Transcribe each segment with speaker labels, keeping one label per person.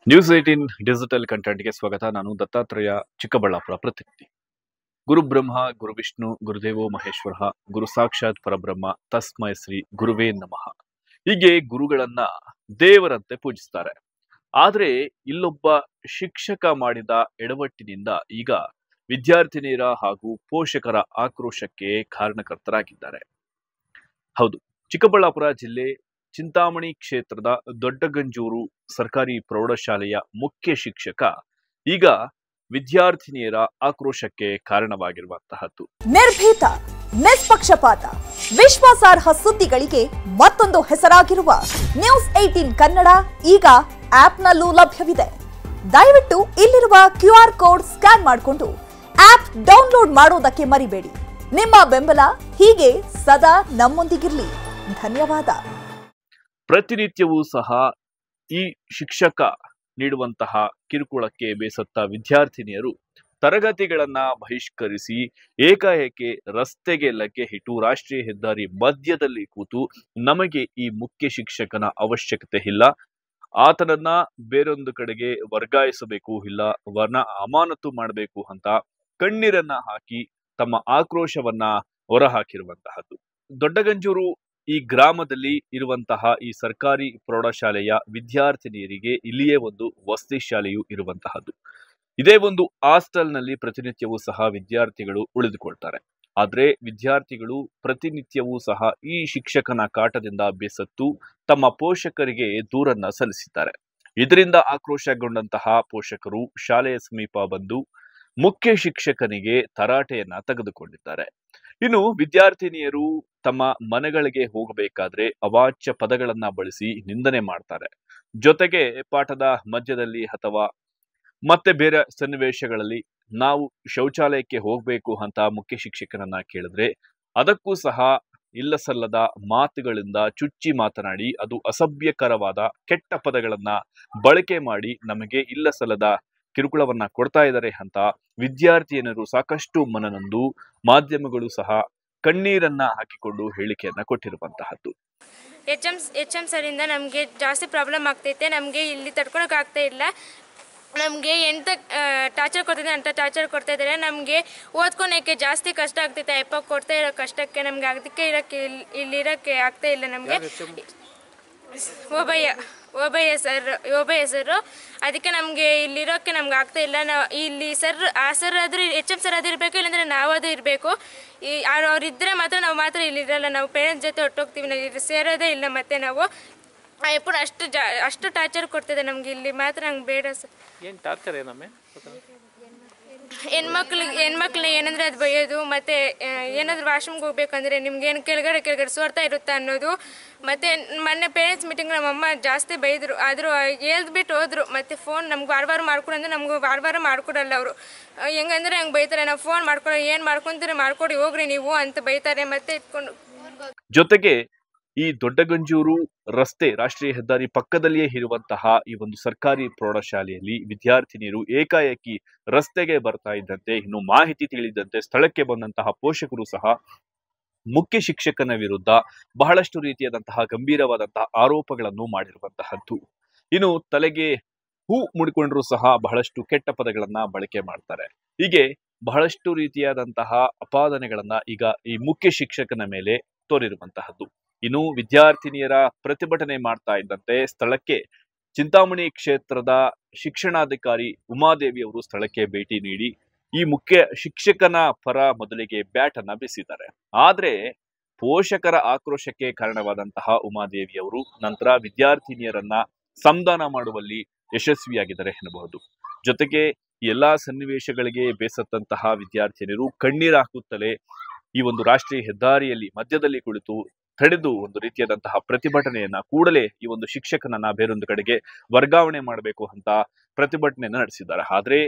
Speaker 1: News 18 digital ಕಂಟೆಂಟ್ಗೆ ಸ್ವಾಗತ. ನಾನು ದತ್ತಾತ್ರೇಯ, ಚಿಕ್ಕಬಳ್ಳಾಪುರ ಪ್ರತಿನಿಧಿ. ಗುರು ಬ್ರಹ್ಮ, ಗುರು ವಿಷ್ಣು, ಗುರುದೇವೋ ಮಹೇಶ್ವರ, ಗುರು ಸಾಕ್ಷಾತ್ ಪರಬ್ರಹ್ಮ, ತಸ್ಮೈ ಶ್ರೀ ಗುರುವೇ ನಮಃ. ಹೀಗೆ ಗುರುಗಳನ್ನ ದೇವರಂತೆ ಪೂಜಿಸ್ತಾರೆ. ಆದ್ರೆ ಇಲ್ಲೊಬ್ಬ ಶಿಕ್ಷಕ ಮಾಡಿದ ಎಡವಟ್ಟಿನಿಂದ ಈಗ ವಿದ್ಯಾರ್ಥಿನಿಯರ ಹಾಗೂ ಪೋಷಕರ ಆಕ್ರೋಶಕ್ಕೆ ಕಾರಣಕರ್ತರಾಗಿದ್ದಾರೆ. ಹೌದು, ಚಿಕ್ಕಬಳ್ಳಾಪುರ ಜಿಲ್ಲೆ ಚಿಂತಾಮಣಿ ಕ್ಷೇತ್ರದ ದೊಡ್ಡಗಂಜೂರು ಸರ್ಕಾರಿ ಪ್ರೌಢಶಾಲೆಯ ಮುಖ್ಯ ಶಿಕ್ಷಕ ಈಗ ವಿದ್ಯಾರ್ಥಿನಿಯರ ಆಕ್ರೋಶಕ್ಕೆ ಕಾರಣವಾಗಿರುವಂತಹದ್ದು.
Speaker 2: ನಿರ್ಭೀತ, ನಿಷ್ಪಕ್ಷಪಾತ, ವಿಶ್ವಾಸಾರ್ಹ ಸುದ್ದಿಗಳಿಗೆ ಮತ್ತೊಂದು ಹೆಸರಾಗಿರುವ ನ್ಯೂಸ್ 18 ಕನ್ನಡ ಈಗ ಆಪ್ನಲ್ಲೂ ಲಭ್ಯವಿದೆ. ದಯವಿಟ್ಟು ಇಲ್ಲಿರುವ QR ಕೋಡ್ ಸ್ಕ್ಯಾನ್ ಮಾಡಿಕೊಂಡು ಆಪ್ ಡೌನ್ಲೋಡ್ ಮಾಡೋದಕ್ಕೆ ಮರಿಬೇಡಿ. ನಿಮ್ಮ ಬೆಂಬಲ ಹೀಗೆ ಸದಾ ನಮ್ಮೊಂದಿಗಿರಲಿ. ಧನ್ಯವಾದ.
Speaker 1: ಪ್ರತಿನಿತ್ಯವೂ ಸಹ ಈ ಶಿಕ್ಷಕ ನೀಡುವಂತಹ ಕಿರುಕುಳಕ್ಕೆ ಬೇಸತ್ತ ವಿದ್ಯಾರ್ಥಿನಿಯರು ತರಗತಿಗಳನ್ನ ಬಹಿಷ್ಕರಿಸಿ ಏಕಾಏಕಿ ರಸ್ತೆಗೆ ಲಗ್ಗೆ ಇಟ್ಟು ರಾಷ್ಟ್ರೀಯ ಹೆದ್ದಾರಿ ಮಧ್ಯದಲ್ಲಿ ಕೂತು ನಮಗೆ ಈ ಮುಖ್ಯ ಶಿಕ್ಷಕನ ಅವಶ್ಯಕತೆ ಇಲ್ಲ, ಆತನನ್ನ ಬೇರೊಂದು ಕಡೆಗೆ ವರ್ಗಾಯಿಸಬೇಕು, ಇಲ್ಲ ಅಮಾನತು ಮಾಡಬೇಕು ಅಂತ ಕಣ್ಣೀರನ್ನ ಹಾಕಿ ತಮ್ಮ ಆಕ್ರೋಶವನ್ನ ಹೊರಹಾಕಿರುವಂತಹದ್ದು. ದೊಡ್ಡಗಂಜೂರು ಈ ಗ್ರಾಮದಲ್ಲಿ ಇರುವಂತಹ ಈ ಸರ್ಕಾರಿ ಪ್ರೌಢಶಾಲೆಯ ವಿದ್ಯಾರ್ಥಿನಿಯರಿಗೆ ಇಲ್ಲಿಯೇ ಒಂದು ವಸತಿ ಶಾಲೆಯು ಇರುವಂತಹದ್ದು. ಇದೇ ಒಂದು ಹಾಸ್ಟೆಲ್ನಲ್ಲಿ ಪ್ರತಿನಿತ್ಯವೂ ಸಹ ವಿದ್ಯಾರ್ಥಿಗಳು ಉಳಿದುಕೊಳ್ತಾರೆ. ಆದ್ರೆ ವಿದ್ಯಾರ್ಥಿಗಳು ಪ್ರತಿನಿತ್ಯವೂ ಸಹ ಈ ಶಿಕ್ಷಕನ ಕಾಟದಿಂದ ಬೇಸತ್ತು ತಮ್ಮ ಪೋಷಕರಿಗೆ ದೂರನ್ನ ಸಲ್ಲಿಸಿದ್ದಾರೆ. ಇದರಿಂದ ಆಕ್ರೋಶಗೊಂಡಂತಹ ಪೋಷಕರು ಶಾಲೆಯ ಸಮೀಪ ಬಂದು ಮುಖ್ಯ ಶಿಕ್ಷಕನಿಗೆ ತರಾಟೆಯನ್ನ ತೆಗೆದುಕೊಂಡಿದ್ದಾರೆ. ಇನ್ನು ವಿದ್ಯಾರ್ಥಿನಿಯರು ತಮ್ಮ ಮನೆಗಳಿಗೆ ಹೋಗಬೇಕಾದ್ರೆ ಅವಾಚ್ಯ ಪದಗಳನ್ನ ಬಳಸಿ ನಿಂದನೆ ಮಾಡ್ತಾರೆ. ಜೊತೆಗೆ ಪಾಠದ ಮಧ್ಯದಲ್ಲಿ ಅಥವಾ ಮತ್ತೆ ಬೇರೆ ಸನ್ನಿವೇಶಗಳಲ್ಲಿ ನಾವು ಶೌಚಾಲಯಕ್ಕೆ ಹೋಗ್ಬೇಕು ಅಂತ ಮುಖ್ಯ ಶಿಕ್ಷಕನನ್ನ ಕೇಳಿದ್ರೆ ಅದಕ್ಕೂ ಸಹ ಇಲ್ಲ ಸಲ್ಲದ ಮಾತುಗಳಿಂದ ಚುಚ್ಚಿ ಮಾತನಾಡಿ ಅದು ಅಸಭ್ಯಕರವಾದ ಕೆಟ್ಟ ಪದಗಳನ್ನ ಬಳಕೆ ಮಾಡಿ ನಮಗೆ ಇಲ್ಲ ಸಲ್ಲದ ಕಿರುಕುಳವನ್ನ ಕೊಡ್ತಾ ಇದ್ದಾರೆ ಅಂತ ವಿದ್ಯಾರ್ಥಿನಿಯರು ಸಾಕಷ್ಟು ಮನನೊಂದು ಮಾಧ್ಯಮಗಳು ಸಹ ಕಣ್ಣೀರನ್ನ ಹಾಕಿಕೊಂಡು ಹೇಳಿಕೆಯನ್ನ ಕೊಟ್ಟಿರುವಂತಹದ್ದು.
Speaker 3: ಎಚ್ ಎಂ ಸರಿಂದ ನಮಗೆ ಜಾಸ್ತಿ ಪ್ರಾಬ್ಲಮ್ ಆಗ್ತೈತೆ. ನಮಗೆ ಇಲ್ಲಿ ತಡ್ಕೊಳಕ್ ಆಗ್ತಾ ಇಲ್ಲ. ನಮಗೆ ಎಂತ ಟಾರ್ಚರ್ ಕೊಡ್ತಿದ್ದಾರೆ ಅಂತ ಟಾರ್ಚರ್ ಕೊಡ್ತಾ ಇದ್ದಾರೆ. ನಮಗೆ ಓದ್ಕೊಳಕ್ಕೆ ಜಾಸ್ತಿ ಕಷ್ಟ ಆಗ್ತೈತೆ. ಕೊಡ್ತಾ ಇರೋ ಕಷ್ಟಕ್ಕೆ ನಮ್ಗೆ ಅದಕ್ಕೆ ಇಲ್ಲಿರೋಕ್ಕೆ ಆಗ್ತಾ ಇಲ್ಲ. ನಮಗೆ ಓಬಯ್ಯ ಸರ್ ಅದಕ್ಕೆ ನಮಗೆ ಇಲ್ಲಿರೋಕ್ಕೆ ನಮ್ಗೆ ಆಗ್ತಾ ಇಲ್ಲ. ನಾವು ಇಲ್ಲಿ ಆ ಸರ್ ಆದರೂ ಎಚ್ ಎಂ ಸರ್ ಅದು ಇರಬೇಕು, ಇಲ್ಲಾಂದರೆ ನಾವದು ಇರಬೇಕು. ಅವ್ರಿದ್ದರೆ ಮಾತ್ರ ನಾವು ಮಾತ್ರ ಇಲ್ಲಿರಲ್ಲ. ನಾವು ಪೇರೆಂಟ್ಸ್ ಜೊತೆ ಹೊಟ್ಟೋಗ್ತೀವಿ, ನಾವು ಇಲ್ಲಿ ಸೇರೋದೇ ಇಲ್ಲ. ಮತ್ತು ನಾವು ಎప్పుడు ಅಷ್ಟು ಟಾರ್ಚರ್ ಕೊಡ್ತಿದೆ ನಮ್ಗೆ. ಇಲ್ಲಿ ಮಾತ್ರ ನಂಗೆ ಬೇಡ ಸರ್.
Speaker 4: ಏನು ಟಾರ್ಚರ್ ಏನಮ್ಮೆ?
Speaker 3: ಹೆಣ್ಮಕ್ಳನ್ನ ಏನಂದರೆ ಅದು ಬೈಯೋದು, ಮತ್ತು ಏನಾದರೂ ವಾಶ್ರೂಮ್ಗೆ ಹೋಗ್ಬೇಕಂದ್ರೆ ನಿಮ್ಗೆ ಏನು ಕೆಳಗಡೆ ಸೋರ್ತಾ ಇರುತ್ತಾ ಅನ್ನೋದು. ಮತ್ತು ಮೊನ್ನೆ ಪೇರೆಂಟ್ಸ್ ಮೀಟಿಂಗ್ ನಮ್ಮಮ್ಮ ಜಾಸ್ತಿ ಬೈದರು. ಆದರೂ ಹೇಳ್ಬಿಟ್ಟು ಹೋದ್ರು. ಮತ್ತು ಫೋನ್ ನಮ್ಗೆ ವಾರ ಮಾಡ್ಕೊಡು ಅಂದರೆ ನಮ್ಗೆ ವಾರ ಮಾಡ್ಕೊಡಲ್ಲ ಅವರು. ಹೆಂಗಂದ್ರೆ ಹಂಗೆ ಬೈತಾರೆ. ನಾವು ಫೋನ್ ಮಾಡ್ಕೊಡೋ ಏನು ಮಾಡ್ಕೊತೀರಿ ಮಾಡ್ಕೊಡಿ ಹೋಗ್ರಿ ನೀವು ಅಂತ ಬೈತಾರೆ. ಮತ್ತೆ ಇಟ್ಕೊಂಡು
Speaker 1: ಜೊತೆಗೆ ಈ ದೊಡ್ಡಗಂಜೂರು ರಸ್ತೆ ರಾಷ್ಟ್ರೀಯ ಹೆದ್ದಾರಿ ಪಕ್ಕದಲ್ಲಿಯೇ ಇರುವಂತಹ ಈ ಒಂದು ಸರ್ಕಾರಿ ಪ್ರೌಢಶಾಲೆಯಲ್ಲಿ ವಿದ್ಯಾರ್ಥಿನಿಯರು ಏಕಾಏಕಿ ರಸ್ತೆಗೆ ಬರ್ತಾ ಇದ್ದಂತೆ ಇನ್ನು ಮಾಹಿತಿ ತಿಳಿದಂತೆ ಸ್ಥಳಕ್ಕೆ ಬಂದಂತಹ ಪೋಷಕರು ಸಹ ಮುಖ್ಯ ಶಿಕ್ಷಕನ ವಿರುದ್ಧ ಬಹಳಷ್ಟು ರೀತಿಯಾದಂತಹ ಗಂಭೀರವಾದಂತಹ ಆರೋಪಗಳನ್ನು ಮಾಡಿರುವಂತಹದ್ದು. ಇನ್ನು ತಲೆಗೆ ಹೂ ಮುಡಿಕೊಂಡ್ರು ಸಹ ಬಹಳಷ್ಟು ಕೆಟ್ಟ ಪದಗಳನ್ನ ಬಳಕೆ ಮಾಡ್ತಾರೆ. ಹೀಗೆ ಬಹಳಷ್ಟು ರೀತಿಯಾದಂತಹ ಅಪಾದನೆಗಳನ್ನ ಈಗ ಈ ಮುಖ್ಯ ಶಿಕ್ಷಕನ ಮೇಲೆ ತೋರಿರುವಂತಹದ್ದು. ಇನ್ನು ವಿದ್ಯಾರ್ಥಿನಿಯರ ಪ್ರತಿಭಟನೆ ಮಾಡ್ತಾ ಇದ್ದಂತೆ ಸ್ಥಳಕ್ಕೆ ಚಿಂತಾಮಣಿ ಕ್ಷೇತ್ರದ ಶಿಕ್ಷಣಾಧಿಕಾರಿ ಉಮಾದೇವಿ ಅವರು ಸ್ಥಳಕ್ಕೆ ಭೇಟಿ ನೀಡಿ ಈ ಮುಖ್ಯ ಶಿಕ್ಷಕನ ಪರ ಮೊದಲಿಗೆ ಬ್ಯಾಟ್ ಅನ್ನ ಬೀಸಿದ್ದಾರೆ. ಆದ್ರೆ ಪೋಷಕರ ಆಕ್ರೋಶಕ್ಕೆ ಕಾರಣವಾದಂತಹ ಉಮಾದೇವಿ ಅವರು ನಂತರ ವಿದ್ಯಾರ್ಥಿನಿಯರನ್ನ ಸಂಧಾನ ಮಾಡುವಲ್ಲಿ ಯಶಸ್ವಿಯಾಗಿದ್ದಾರೆ ಎನ್ನಬಹುದು. ಜೊತೆಗೆ ಎಲ್ಲಾ ಸನ್ನಿವೇಶಗಳಿಗೆ ಬೇಸತ್ತಂತಹ ವಿದ್ಯಾರ್ಥಿನಿಯರು ಕಣ್ಣೀರು ಹಾಕುತ್ತಲೇ ಈ ಒಂದು ರಾಷ್ಟ್ರೀಯ ಹೆದ್ದಾರಿಯಲ್ಲಿ ಮಧ್ಯದಲ್ಲಿ ಕುಳಿತು ತಡೆದು ಒಂದು ರೀತಿಯಾದಂತಹ ಪ್ರತಿಭಟನೆಯನ್ನ ಕೂಡಲೇ ಈ ಒಂದು ಶಿಕ್ಷಕನನ್ನ ಬೇರೊಂದು ಕಡೆಗೆ ವರ್ಗಾವಣೆ ಮಾಡಬೇಕು ಅಂತ ಪ್ರತಿಭಟನೆಯನ್ನ ನಡೆಸಿದ್ದಾರೆ. ಆದ್ರೆ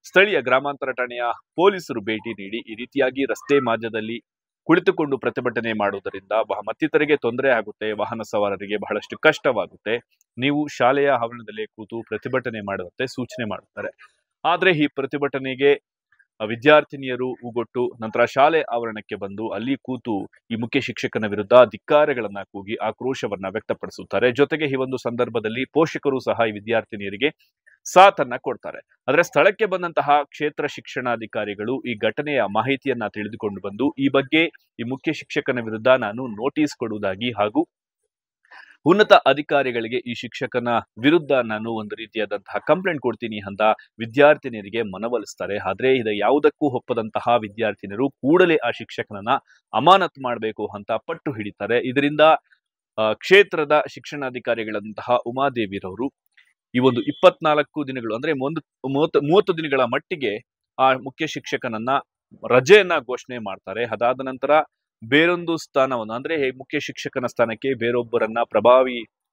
Speaker 1: ಸ್ಥಳೀಯ ಗ್ರಾಮಾಂತರ ಠಾಣೆಯ ಪೊಲೀಸರು ಭೇಟಿ ನೀಡಿ ಈ ರೀತಿಯಾಗಿ ರಸ್ತೆ ಮಧ್ಯದಲ್ಲಿ ಕುಳಿತುಕೊಂಡು ಪ್ರತಿಭಟನೆ ಮಾಡುವುದರಿಂದ ಮತ್ತಿತರಿಗೆ ತೊಂದರೆ ಆಗುತ್ತೆ, ವಾಹನ ಸವಾರರಿಗೆ ಬಹಳಷ್ಟು ಕಷ್ಟವಾಗುತ್ತೆ, ನೀವು ಶಾಲೆಯ ಆವರಣದಲ್ಲೇ ಕೂತು ಪ್ರತಿಭಟನೆ ಮಾಡುವಂತೆ ಸೂಚನೆ ಮಾಡುತ್ತಾರೆ. ಆದ್ರೆ ಈ ಪ್ರತಿಭಟನೆಗೆ ವಿದ್ಯಾರ್ಥಿನಿಯರು ಉಗೊಟ್ಟು ನಂತರ ಶಾಲೆ ಆವರಣಕ್ಕೆ ಬಂದು ಅಲ್ಲಿ ಕೂತು ಈ ಮುಖ್ಯ ಶಿಕ್ಷಕನ ವಿರುದ್ಧ ಧಿಕ್ಕಾರಗಳನ್ನ ಕೂಗಿ ಆಕ್ರೋಶವನ್ನ ವ್ಯಕ್ತಪಡಿಸುತ್ತಾರೆ. ಜೊತೆಗೆ ಈ ಒಂದು ಸಂದರ್ಭದಲ್ಲಿ ಪೋಷಕರು ಸಹ ಈ ವಿದ್ಯಾರ್ಥಿನಿಯರಿಗೆ ಸಾಥನ್ನ ಕೊಡ್ತಾರೆ. ಆದ್ರೆ ಸ್ಥಳಕ್ಕೆ ಬಂದಂತಹ ಕ್ಷೇತ್ರ ಶಿಕ್ಷಣಾಧಿಕಾರಿಗಳು ಈ ಘಟನೆಯ ಮಾಹಿತಿಯನ್ನ ತಿಳಿದುಕೊಂಡು ಬಂದು ಈ ಬಗ್ಗೆ ಈ ಮುಖ್ಯ ಶಿಕ್ಷಕನ ವಿರುದ್ಧ ನಾನು ನೋಟಿಸ್ ಕೊಡುವುದಾಗಿ ಹಾಗೂ ಉನ್ನತ ಅಧಿಕಾರಿಗಳಿಗೆ ಈ ಶಿಕ್ಷಕನ ವಿರುದ್ಧ ನಾನು ಒಂದು ರೀತಿಯಾದಂತಹ ಕಂಪ್ಲೇಂಟ್ ಕೊಡ್ತೀನಿ ಅಂತ ವಿದ್ಯಾರ್ಥಿನಿಯರಿಗೆ ಮನವೊಲಿಸ್ತಾರೆ. ಆದ್ರೆ ಇದು ಯಾವುದಕ್ಕೂ ಒಪ್ಪದಂತಹ ವಿದ್ಯಾರ್ಥಿನಿಯರು ಕೂಡಲೇ ಆ ಶಿಕ್ಷಕನನ್ನ ಅಮಾನತು ಮಾಡಬೇಕು ಅಂತ ಪಟ್ಟು ಹಿಡಿತಾರೆ. ಇದರಿಂದ ಕ್ಷೇತ್ರದ ಶಿಕ್ಷಣಾಧಿಕಾರಿಗಳಂತಹ ಉಮಾದೇವಿರವರು ಈ ಒಂದು 24 ದಿನಗಳು ಅಂದ್ರೆ 30 ದಿನಗಳ ಮಟ್ಟಿಗೆ ಆ ಮುಖ್ಯ ಶಿಕ್ಷಕನನ್ನ ರಜೆಯನ್ನ ಘೋಷಣೆ ಮಾಡ್ತಾರೆ. ಅದಾದ ನಂತರ ಬೇರೊಂದು ಸ್ಥಾನವನ್ನು ಅಂದ್ರೆ ಮುಖ್ಯ ಶಿಕ್ಷಕನ ಸ್ಥಾನಕ್ಕೆ ಬೇರೊಬ್ಬರನ್ನ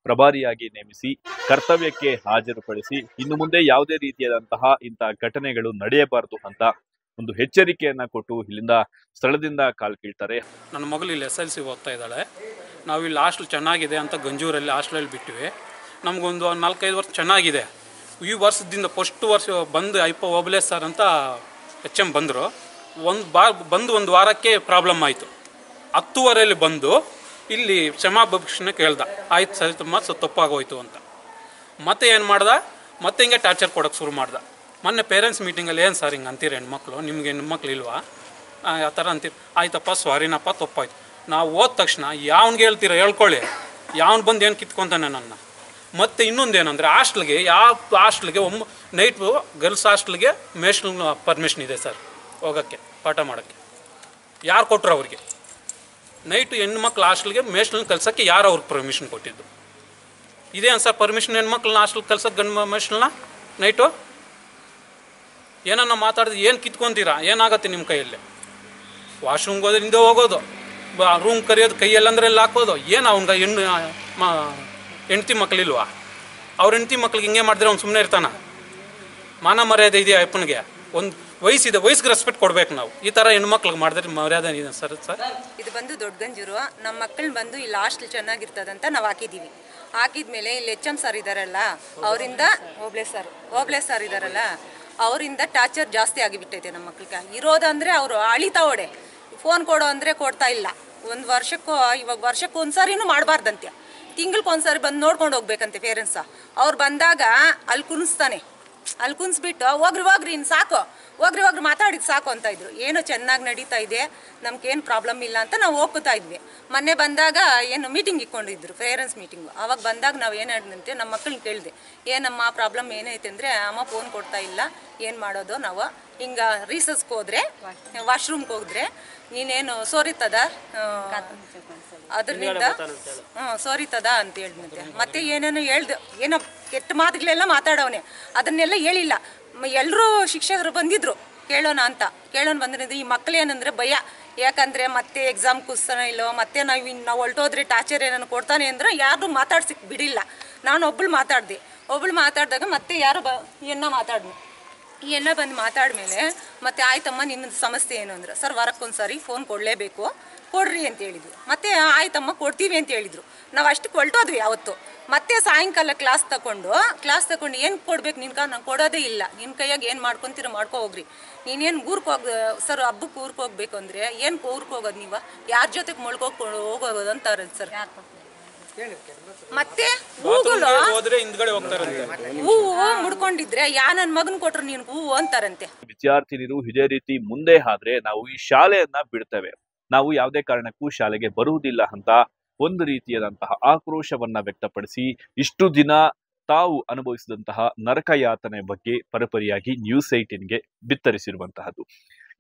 Speaker 1: ಪ್ರಭಾರಿಯಾಗಿ ನೇಮಿಸಿ ಕರ್ತವ್ಯಕ್ಕೆ ಹಾಜರುಪಡಿಸಿ ಇನ್ನು ಮುಂದೆ ಯಾವುದೇ ರೀತಿಯಾದಂತಹ ಇಂತಹ ಘಟನೆಗಳು ನಡೆಯಬಾರದು ಅಂತ ಒಂದು ಎಚ್ಚರಿಕೆಯನ್ನ ಕೊಟ್ಟು ಇಲ್ಲಿಂದ ಸ್ಥಳದಿಂದ ಕಾಲ್ ಕೀಳ್ತಾರೆ.
Speaker 4: ನನ್ನ ಮಗಳು ಇಲ್ಲಿ SLC ಓದ್ತಾ ಇದ್ದಾಳೆ. ನಾವು ಇಲ್ಲಿ ಹಾಸ್ಟೆಲ್ ಚೆನ್ನಾಗಿದೆ ಅಂತ ಗಂಜೂರಲ್ಲಿ ಹಾಸ್ಟೆಲಲ್ಲಿ ಬಿಟ್ಟಿವಿ. ನಮಗೊಂದು 4-5 ವರ್ಷ ಚೆನ್ನಾಗಿದೆ. ಈ ವರ್ಷದಿಂದ ಫಸ್ಟ್ ವರ್ಷ ಬಂದು ಓಬ್ಳೆ ಸರ್ ಅಂತ HM ಬಂದರು. ಒಂದು ವಾರಕ್ಕೆ ಪ್ರಾಬ್ಲಮ್ ಆಯಿತು. 10:15 ಬಂದು ಇಲ್ಲಿ ಕ್ಷಮಾಭಿಕ್ಷಣೆ ಕೇಳ್ದ. ಆಯ್ತು ಸರಿ ತುಂಬ ತಪ್ಪಾಗೋಯ್ತು ಅಂತ. ಮತ್ತೆ ಏನು ಮಾಡ್ದ, ಮತ್ತೆ ಹಿಂಗೆ ಟಾರ್ಚರ್ ಕೊಡೋಕ್ಕೆ ಶುರು ಮಾಡ್ದ. ಮೊನ್ನೆ ಪೇರೆಂಟ್ಸ್ ಮೀಟಿಂಗಲ್ಲಿ ಏನು ಸರ್ ಹಿಂಗೆ ಅಂತೀರಿ ಹೆಣ್ಮಕ್ಳು, ನಿಮಗೆ ಹೆಣ್ಮಕ್ಳು ಇಲ್ವಾ ಆ ಥರ ಅಂತೀರಿ. ಆಯ್ತಪ್ಪ ಸಾರಿನಪ್ಪ ತಪ್ಪಾಯ್ತು. ನಾವು ಹೋದ ತಕ್ಷಣ ಯಾವನಿಗೆ ಹೇಳ್ತೀರ ಹೇಳ್ಕೊಳ್ಳಿ, ಯಾವನು ಬಂದು ಏನು ಕಿತ್ಕೊತಾನೆ ನನ್ನ. ಮತ್ತು ಇನ್ನೊಂದೇನೆಂದರೆ ಯಾವ ಹಾಸ್ಟ್ಲಿಗೆ ನೈಟು ಗರ್ಲ್ಸ್ ಹಾಸ್ಟ್ಲಿಗೆ ಪರ್ಮಿಷನ್ ಇದೆ ಸರ್ ಹೋಗೋಕ್ಕೆ ಪಾಠ ಮಾಡೋಕ್ಕೆ. ಯಾರು ಕೊಟ್ಟರು ಅವ್ರಿಗೆ? ನೈಟು ಹೆಣ್ಮಕ್ಳು ಹಾಸ್ಟೆಲ್ಗೆ ಮೇಷ್ನಲ್ಲಿ ಕಲ್ಸೋಕ್ಕೆ ಯಾರು ಅವ್ರಿಗೆ ಪರ್ಮಿಷನ್ ಕೊಟ್ಟಿದ್ದು? ಇದೇನು ಸರ್ ಪರ್ಮಿಷನ್ ಹೆಣ್ಮಕ್ಳನ್ನ ಹಾಸ್ಟೆಲ್ಗೆ ಕಲ್ಸೋಕ್ಕೆ ಮೇಷ್ನನ್ನ ನೈಟು? ಏನನ್ನ ಮಾತಾಡಿದ್ರೆ ಏನು ಕಿತ್ಕೊತೀರಾ? ಏನಾಗುತ್ತೆ ನಿಮ್ಮ ಕೈಯಲ್ಲಿ? ವಾಶ್ರೂಮ್ಗೆ ಹೋದ್ರೆ ಹಿಂದೆ ಹೋಗೋದು, ರೂಮ್ ಕರೆಯೋದು, ಕೈಯಲ್ಲಂದ್ರೆ ಎಲ್ಲ ಹಾಕೋದು. ಏನು ಅವ್ನಿಗೆ ಹೆಂಡ್ತಿ ಮಕ್ಕಳಿಲ್ವಾ? ಅವ್ರ ಹೆಂಡ್ತಿ ಮಕ್ಳಿಗೆ ಹಿಂಗೆ ಮಾಡಿದ್ರೆ ಅವ್ನು ಸುಮ್ಮನೆ ಇರ್ತಾನ? ಮಾನ ಮರ್ಯಾದೆ ಇದೆಯಾ ಅಪ್ಪನಿಗೆ? ಒಂದು ವಯಸ್ಸಿದೆ, ವಯಸ್ಸಿಗೆ ರೆಸ್ಪೆಕ್ಟ್ ಕೊಡ್ಬೇಕು ನಾವು. ಈ ಥರ ಹೆಣ್ಮಕ್ಳಿಗೆ ಮಾಡಿದ್ರೆ ಮರ್ಯಾದೆ ಇದೆ ಸರ್.
Speaker 5: ಇದು ಬಂದು ದೊಡ್ಡಗಂಜೂರು. ನಮ್ಮ ಮಕ್ಕಳು ಬಂದು ಇಲ್ಲಿ ಹಾಸ್ಟೆಲ್ ಚೆನ್ನಾಗಿರ್ತದಂತ ನಾವು ಹಾಕಿದ್ದೀವಿ. ಹಾಕಿದ್ಮೇಲೆ ಇಲ್ಲಿ HM ಸರ್ ಇದ್ದಾರಲ್ಲ, ಅವರಿಂದ ಓಬ್ಳೆ ಸರ್ ಇದ್ದಾರಲ್ಲ, ಅವರಿಂದ ಟಾರ್ಚರ್ ಜಾಸ್ತಿ ಆಗಿಬಿಟ್ಟೈತೆ ನಮ್ಮ ಮಕ್ಳಿಗೆ. ಇರೋದಂದರೆ ಅವರು ಅಳಿತಾವಡೆ, ಫೋನ್ ಕೊಡೋ ಅಂದರೆ ಕೊಡ್ತಾ ಇಲ್ಲ. ಇವಾಗ ವರ್ಷಕ್ಕೂ ಒಂದ್ಸಾರಿನೂ ಮಾಡಬಾರ್ದಂತೆ, ತಿಂಗ್ಳಿಗೊಂದ್ಸಾರಿ ಬಂದು ನೋಡ್ಕೊಂಡು ಹೋಗ್ಬೇಕಂತೆ ಪೇರೆಂಟ್ಸ. ಅವ್ರು ಬಂದಾಗ ಅಲ್ಲಿ ಕುಣಿಸ್ತಾನೆ, ಅಲ್ಲಿ ಕುಣಿಸ್ಬಿಟ್ಟು ಹೋಗ್ರಿ ಇನ್ನು ಸಾಕು, ಹೋಗ್ರಿ ಮಾತಾಡಿದ್ದು ಸಾಕು ಅಂತ ಇದ್ರು. ಏನೋ ಚೆನ್ನಾಗಿ ನಡೀತಾ ಇದೆ, ನಮ್ಗೇನು ಪ್ರಾಬ್ಲಮ್ ಇಲ್ಲ ಅಂತ ನಾವು ಹೋಗ್ತಾ ಇದ್ವಿ. ಮೊನ್ನೆ ಬಂದಾಗ ಏನು ಮೀಟಿಂಗ್ ಇಟ್ಕೊಂಡಿದ್ರು, ಪೇರೆಂಟ್ಸ್ ಮೀಟಿಂಗು. ಅವಾಗ ಬಂದಾಗ ನಾವು ಏನು ಹೇಳಿದಂತೆ ನಮ್ಮ ಮಕ್ಕಳನ್ನ ಕೇಳಿದೆ, ಏನಮ್ಮ ಪ್ರಾಬ್ಲಮ್ ಏನೈತೆ ಅಂದರೆ, ಅಮ್ಮ ಫೋನ್ ಕೊಡ್ತಾ ಇಲ್ಲ, ಏನು ಮಾಡೋದು ನಾವು? ಹಿಂಗೆ ರೀಸಸ್ಗೆ ಹೋದರೆ, ವಾಶ್ರೂಮ್ಗೆ ಹೋಗಿದ್ರೆ ನೀನೇನು ಸೋರಿತದ ಅದರಿಂದ ಸೋರಿತದ ಅಂತ ಹೇಳಿದಂತೆ. ಮತ್ತೆ ಏನೇನೋ ಏನೋ ಕೆಟ್ಟ ಮಾತುಗಳೆಲ್ಲ ಮಾತಾಡೋನೆ, ಅದನ್ನೆಲ್ಲ ಹೇಳಿಲ್ಲ. ಎಲ್ಲರೂ ಶಿಕ್ಷಕರು ಬಂದಿದ್ರು ಕೇಳೋಣ ಬಂದಿರೋದು. ಈ ಮಕ್ಕಳು ಏನಂದರೆ ಭಯ, ಯಾಕಂದರೆ ಮತ್ತೆ ಎಕ್ಸಾಮ್ ಕೂಸ್ತಾನೆ ಇಲ್ಲೋ, ಮತ್ತೆ ನಾವು ಹೊಲ್ಟೋದ್ರೆ ಟಾರ್ಚರ್ ಏನಾರು ಕೊಡ್ತಾನೆ ಅಂದ್ರೆ ಯಾರು ಮಾತಾಡ್ಸಿಕ್ ಬಿಡಿಲ್ಲ. ನಾನು ಒಬ್ಬಳು ಮಾತಾಡಿದಾಗ ಮತ್ತೆ ಯಾರು ಈ ಎನ್ನ ಬಂದು ಮಾತಾಡ್ಮೇಲೆ ಮತ್ತೆ ಆಯ್ತಮ್ಮ ನಿನ್ನ ಸಮಸ್ಯೆ ಏನು ಅಂದ್ರೆ, ಸರ್ ವಾರಕ್ಕೊಂದ್ಸಾರಿ ಫೋನ್ ಕೊಡಲೇಬೇಕು, ಕೊಡ್ರಿ ಅಂತ ಹೇಳಿದ್ರು. ಮತ್ತೆ ಆಯ್ತಮ್ಮ ಕೊಡ್ತೀವಿ ಅಂತ ಹೇಳಿದ್ರು. ನಾವು ಅಷ್ಟಕ್ಕೆ ಹೊಲ್ಟೋದ್ವಿ ಅವತ್ತು. ಮತ್ತೆ ಸಾಯಂಕಾಲ ಕ್ಲಾಸ್ ತಗೊಂಡು ಏನು ಕೊಡ್ಬೇಕು ನಿನ್ಗೆ? ನಾನು ಕೊಡೋದೇ ಇಲ್ಲ, ನಿನ್ನ ಕೈಯಾಗ ಏನು ಮಾಡ್ಕೊತೀರ ಮಾಡ್ಕೊ ಹೋಗ್ರಿ. ನೀನೇನು ಊರಿಗೆ ಸರ್ ಹಬ್ಬಕ್ಕೆ ಊರಿಗೆ ಹೋಗ್ಬೇಕು ಅಂದರೆ ಏನು ಊರಿಗೆ ಹೋಗೋದು? ನೀವು ಯಾರ ಜೊತೆಗೆ ಹೋಗೋದು ಅಂತಾರೆ ಸರ್. ಮತ್ತೆ ಹೂಗಳು ಹೂವು ಮುಡ್ಕೊಂಡಿದ್ರೆ ನನ್ನ ಮಗನ್ ಕೊಟ್ರು ನೀನು ಹೂವು ಅಂತಾರಂತೆ.
Speaker 1: ವಿದ್ಯಾರ್ಥಿನಿರು ಇದೇ ರೀತಿ ಮುಂದೆ ಆದ್ರೆ ನಾವು ಈ ಶಾಲೆಯನ್ನ ಬಿಡ್ತೇವೆ, ನಾವು ಯಾವುದೇ ಕಾರಣಕ್ಕೂ ಶಾಲೆಗೆ ಬರುವುದಿಲ್ಲ ಅಂತ ಒಂದು ರೀತಿಯಾದಂತಹ ಆಕ್ರೋಶವನ್ನ ವ್ಯಕ್ತಪಡಿಸಿ ಇಷ್ಟು ದಿನ ತಾವು ಅನುಭವಿಸಿದಂತಹ ನರಕ ಯಾತನೆ ಬಗ್ಗೆ ಪರಿಪರಿಯಾಗಿ ನ್ಯೂಸ್ 18ಗೆ ಬಿತ್ತರಿಸಿರುವಂತಹದ್ದು.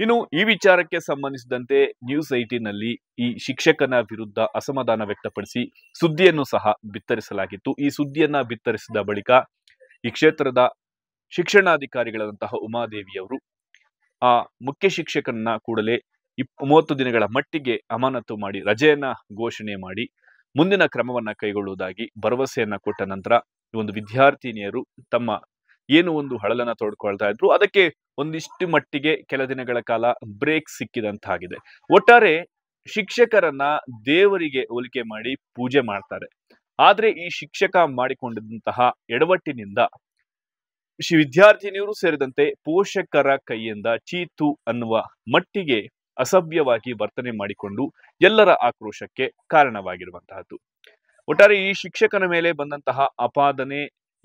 Speaker 1: ಇನ್ನು ಈ ವಿಚಾರಕ್ಕೆ ಸಂಬಂಧಿಸಿದಂತೆ ನ್ಯೂಸ್ 18ನಲ್ಲಿ ಈ ಶಿಕ್ಷಕನ ವಿರುದ್ಧ ಅಸಮಾಧಾನ ವ್ಯಕ್ತಪಡಿಸಿ ಸುದ್ದಿಯನ್ನು ಸಹ ಬಿತ್ತರಿಸಲಾಗಿತ್ತು. ಈ ಸುದ್ದಿಯನ್ನ ಬಿತ್ತರಿಸಿದ ಬಳಿಕ ಈ ಕ್ಷೇತ್ರದ ಶಿಕ್ಷಣಾಧಿಕಾರಿಗಳಾದಂತಹ ಉಮಾದೇವಿಯವರು ಆ ಮುಖ್ಯ ಶಿಕ್ಷಕನನ್ನ ಕೂಡಲೇ 30 ದಿನಗಳ ಮಟ್ಟಿಗೆ ಅಮಾನತು ಮಾಡಿ ರಜೆಯನ್ನ ಘೋಷಣೆ ಮಾಡಿ ಮುಂದಿನ ಕ್ರಮವನ್ನ ಕೈಗೊಳ್ಳುವುದಾಗಿ ಭರವಸೆಯನ್ನ ಕೊಟ್ಟ ನಂತರ ಈ ಒಂದು ವಿದ್ಯಾರ್ಥಿನಿಯರು ತಮ್ಮ ಏನು ಒಂದು ಹಳಲನ್ನ ತೋಡ್ಕೊಳ್ತಾ ಇದ್ರು ಅದಕ್ಕೆ ಒಂದಿಷ್ಟು ಮಟ್ಟಿಗೆ ಕೆಲ ದಿನಗಳ ಕಾಲ ಬ್ರೇಕ್ ಸಿಕ್ಕಿದಂತಾಗಿದೆ. ಒಟ್ಟಾರೆ ಶಿಕ್ಷಕರನ್ನ ದೇವರಿಗೆ ಹೋಲಿಕೆ ಮಾಡಿ ಪೂಜೆ ಮಾಡ್ತಾರೆ. ಆದ್ರೆ ಈ ಶಿಕ್ಷಕ ಮಾಡಿಕೊಂಡಿದ್ದಂತಹ ಎಡವಟ್ಟಿನಿಂದ ವಿದ್ಯಾರ್ಥಿನಿಯರು ಸೇರಿದಂತೆ ಪೋಷಕರ ಕೈಯಿಂದ ಚೀತು ಅನ್ನುವ ಮಟ್ಟಿಗೆ ಅಸಭ್ಯವಾಗಿ ವರ್ತನೆ ಮಾಡಿಕೊಂಡು ಎಲ್ಲರ ಆಕ್ರೋಶಕ್ಕೆ ಕಾರಣವಾಗಿರುವಂತಹದ್ದು. ಒಟ್ಟಾರೆ ಈ ಶಿಕ್ಷಕನ ಮೇಲೆ ಬಂದಂತಹ ಅಪಾದನೆ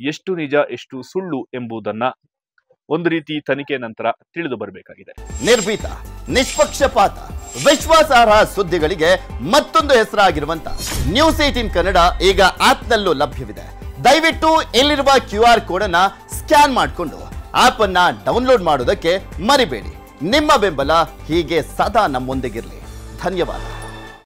Speaker 1: ಎಷ್ಟು ನಿಜ ಎಷ್ಟು ಸುಳ್ಳು ಎಂಬುದನ್ನ ಒಂದು ರೀತಿ ತನಿಖೆ ನಂತರ ತಿಳಿದು ಬರಬೇಕಾಗಿದೆ.
Speaker 6: ನಿರ್ಭೀತ, ನಿಷ್ಪಕ್ಷಪಾತ, ವಿಶ್ವಾಸಾರ್ಹ ಸುದ್ದಿಗಳಿಗೆ ಮತ್ತೊಂದು ಹೆಸರಾಗಿರುವಂತ News18 ಕನ್ನಡ ಈಗ ಆಪ್ನಲ್ಲೂ ಲಭ್ಯವಿದೆ. ದಯವಿಟ್ಟು ಇಲ್ಲಿರುವ QR ಕೋಡ್ ಅನ್ನ ಸ್ಕ್ಯಾನ್ ಮಾಡಿಕೊಂಡು ಆಪ್ ಅನ್ನ ಡೌನ್ಲೋಡ್ ಮಾಡೋದಕ್ಕೆ ಮರಿಬೇಡಿ. ನಿಮ್ಮ ಬೆಂಬಲ ಹೀಗೆ ಸದಾ ನಮ್ಮೊಂದಿಗಿರಲಿ. ಧನ್ಯವಾದ.